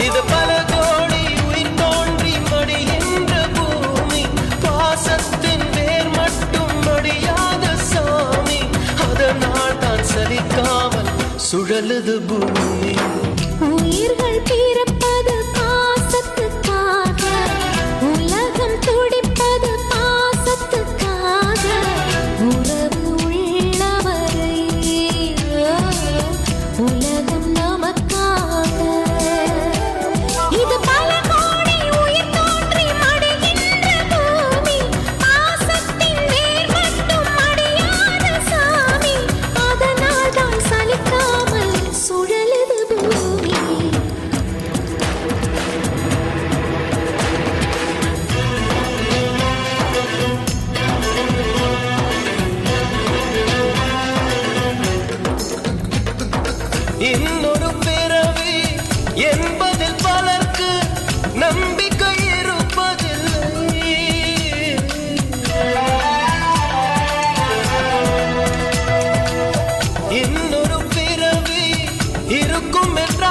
இது பல கோடி உயிர் தோன்றி மடிகின்ற பூமி. பாசத்தின் வேர் மட்டும் மடியாத சாமி. அதனால் தான் சலிக்காமல் சுழலுது பூமி. உயிர்கள் பிறப்பது பாசத்துக்காக, உலகம் துடிப்பது பாசத்துக்காக. உறவு உள்ளவரை உலகம் நமக்காக. இது பல கோடி உயிர் தோன்றி மடிகின்ற பூமி. பாசத்தின் வேர் மட்டும் மடியாத சாமி. அதனால் தான் சலிக்காமல் சுழலுது பூமி. இன்னொரு பிறவி என்பதில் பலருக்கு நம்பிக்கை இருப்பதில்லை. இன்னொரு பிறவி இருக்கும் என்ற